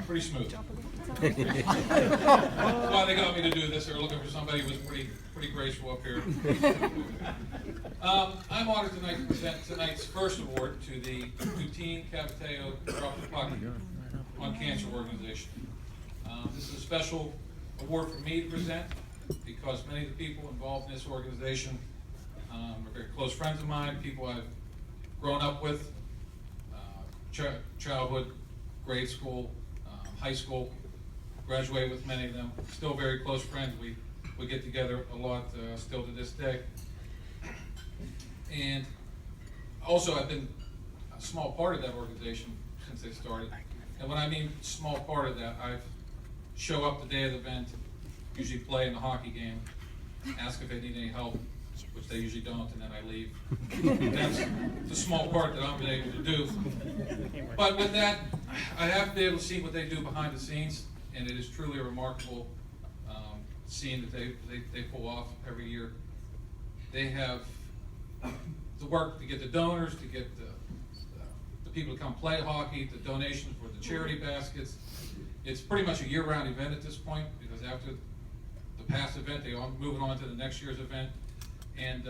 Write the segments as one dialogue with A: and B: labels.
A: pretty smooth. That's why they got me to do this. They were looking for somebody who was pretty graceful up here. I'm honored tonight to present tonight's first award to the Dutine Cavateo Drop the Puck on Cancer organization. This is a special award for me to present because many of the people involved in this organization are very close friends of mine, people I've grown up with, childhood, grade school, high school, graduated with many of them, still very close friends. We get together a lot still to this day. And also I've been a small part of that organization since they started. And when I mean small part of that, I show up the day of the event, usually play in the hockey game, ask if they need any help, which they usually don't, and then I leave. That's the small part that I'm able to do. But with that, I have to be able to see what they do behind the scenes, and it is truly a remarkable scene that they pull off every year. They have the work to get the donors, to get the people to come play hockey, the donations for the charity baskets. It's pretty much a year-round event at this point, because after the past event, they are moving on to the next year's event. And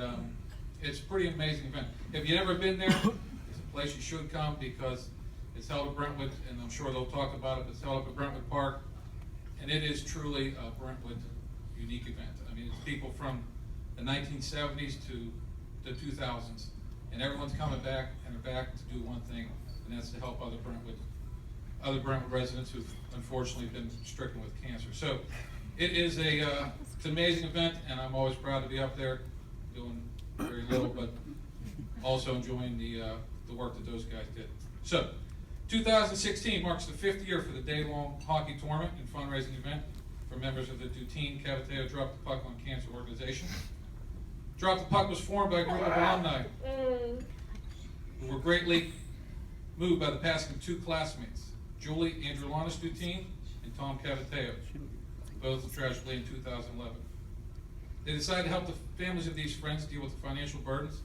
A: it's a pretty amazing event. If you've never been there, it's a place you should come, because it's held at Brentwood, and I'm sure they'll talk about it, but it's held up at Brentwood Park, and it is truly a Brentwood unique event. I mean, it's people from the 1970s to the 2000s, and everyone's coming back, and they're back to do one thing, and that's to help other Brentwood residents who've unfortunately been stricken with cancer. So it is it's an amazing event, and I'm always proud to be up there doing very little, but also enjoying the work that those guys did. So 2016 marks the 5th year for the day-long hockey tournament and fundraising event for members of the Dutine Cavateo Drop the Puck on Cancer organization. Drop the Puck was formed by a group of alumni who were greatly moved by the passing of 2 classmates, Julie Andrulanis Dutine and Tom Cavateo, both tragically in 2011. They decided to help the families of these friends deal with the financial burdens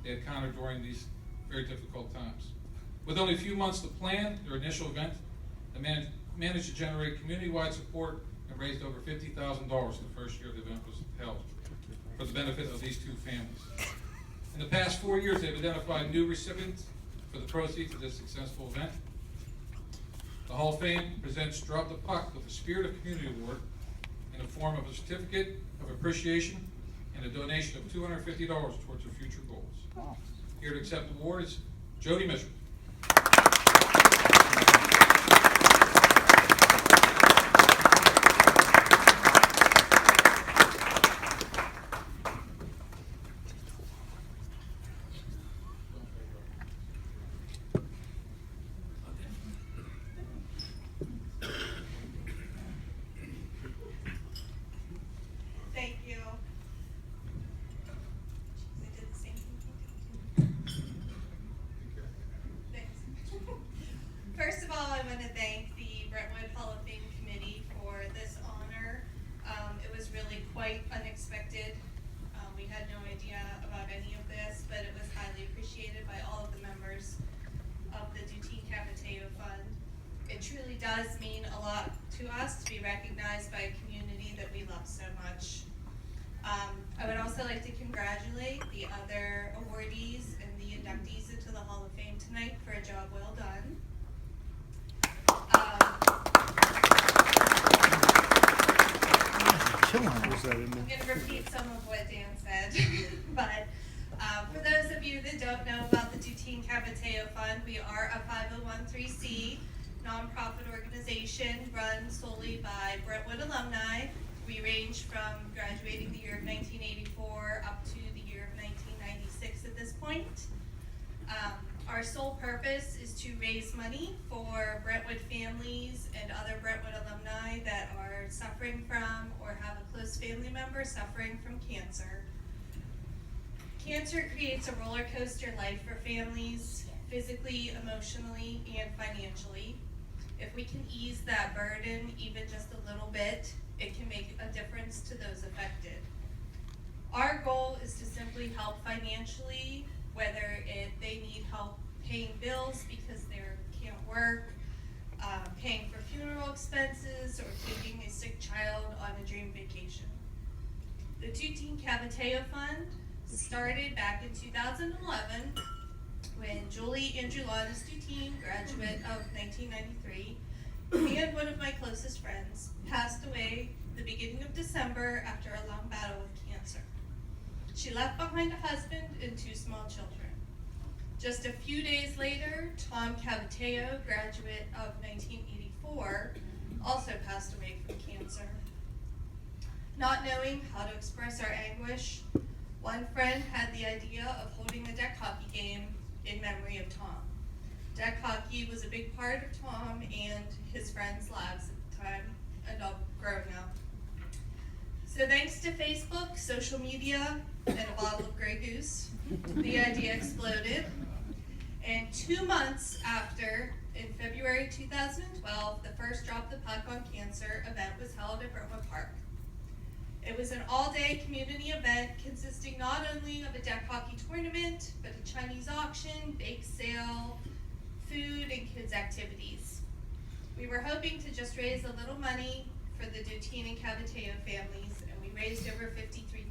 A: they had encountered during these very difficult times. With only a few months to plan their initial event, they managed to generate community-wide support and raised over $50,000 the first year the event was held for the benefit of these 2 families. In the past 4 years, they've identified new recipients for the proceeds of this successful event. The Hall of Fame presents Drop the Puck with the Spirit of Community Award in the form of a certificate of appreciation and a donation of $250 towards their future goals. Here to accept the award is Jody Mitchell.
B: First of all, I want to thank the Brentwood Hall of Fame Committee for this honor. It was really quite unexpected. We had no idea about any of this, but it was highly appreciated by all of the members of the Dutine Cavateo Fund. It truly does mean a lot to us to be recognized by a community that we love so much. I would also like to congratulate the other awardees and the inductees into the Hall of Fame tonight for a job well done. I'm going to repeat some of what Dan said, but for those of you that don't know about the Dutine Cavateo Fund, we are a 501(c) nonprofit organization run solely by Brentwood alumni. We range from graduating the year of 1984 up to the year of 1996 at this point. Our sole purpose is to raise money for Brentwood families and other Brentwood alumni that are suffering from or have a close family member suffering from cancer. Cancer creates a roller coaster life for families, physically, emotionally, and financially. If we can ease that burden even just a little bit, it can make a difference to those affected. Our goal is to simply help financially, whether they need help paying bills because they can't work, paying for funeral expenses, or taking a sick child on a dream vacation. The Tuteen Cavateo Fund started back in 2011 when Julie Angelonis Tuteen, graduate of 1993, and one of my closest friends, passed away the beginning of December after a long battle with cancer. She left behind a husband and 2 small children. Just a few days later, Tom Cavateo, graduate of 1984, also passed away from cancer. Not knowing how to express our anguish, one friend had the idea of holding a deck hockey game in memory of Tom. Deck hockey was a big part of Tom and his friends' lives at the time, adult grown up. So thanks to Facebook, social media, and a bottle of Grey Goose, the idea exploded. And 2 months after, in February 2012, the first Drop the Puck on Cancer event was held at Brentwood Park. It was an all-day community event consisting not only of a deck hockey tournament, but a Chinese auction, bake sale, food, and kids' activities. We were hoping to just raise a little money for the Duteen and Cavateo families, and we raised over $53,000.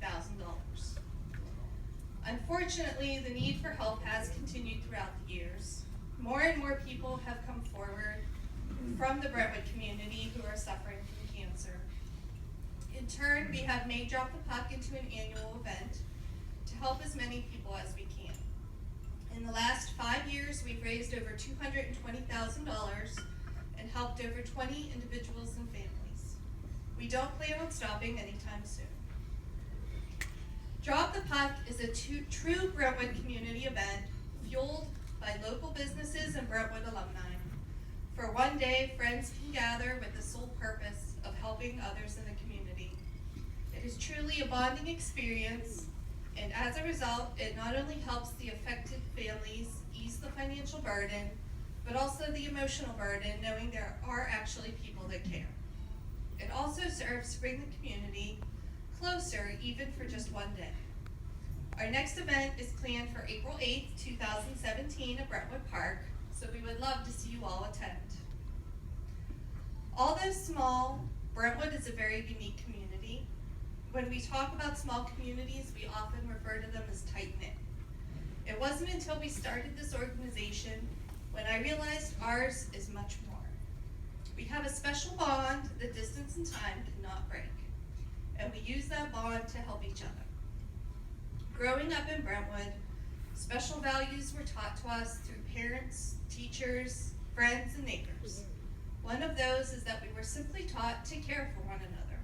B: Unfortunately, the need for help has continued throughout the years. More and more people have come forward from the Brentwood community who are suffering from cancer. In turn, we have made Drop the Puck into an annual event to help as many people as we can. In the last 5 years, we've raised over $220,000 and helped over 20 individuals and families. We don't plan on stopping anytime soon. Drop the Puck is a true Brentwood community event fueled by local businesses and Brentwood alumni. For one day, friends can gather with the sole purpose of helping others in the community. It is truly a bonding experience, and as a result, it not only helps the affected families ease the financial burden, but also the emotional burden knowing there are actually people that care. It also serves to bring the community closer, even for just one day. Our next event is planned for April 8th, 2017 at Brentwood Park, so we would love to see you all attend. Although small, Brentwood is a very unique community. When we talk about small communities, we often refer to them as tight-knit. It wasn't until we started this organization when I realized ours is much more. We have a special bond that distance and time cannot break, and we use that bond to help each other. Growing up in Brentwood, special values were taught to us through parents, teachers, friends, and neighbors. One of those is that we were simply taught to care for one another.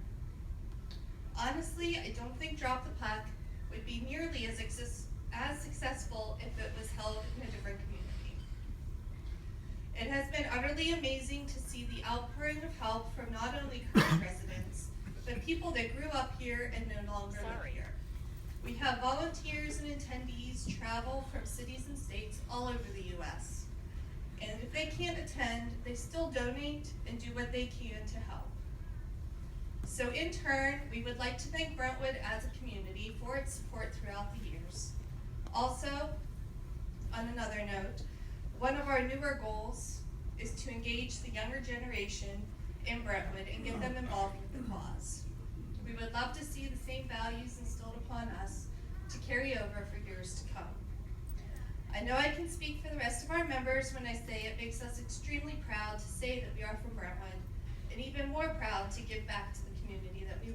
B: Honestly, I don't think Drop the Puck would be nearly as successful if it was held in a different community. It has been utterly amazing to see the outpouring of help from not only current residents, but people that grew up here and no longer live here. We have volunteers and attendees travel from cities and states all over the U.S. And if they can't attend, they still donate and do what they can to help. So in turn, we would like to thank Brentwood as a community for its support throughout the years. Also, on another note, one of our newer goals is to engage the younger generation in Brentwood and get them involved with the cause. We would love to see the same values instilled upon us to carry over for years to come. I know I can speak for the rest of our members when I say it makes us extremely proud to say that we are from Brentwood, and even more proud to give back to the community that we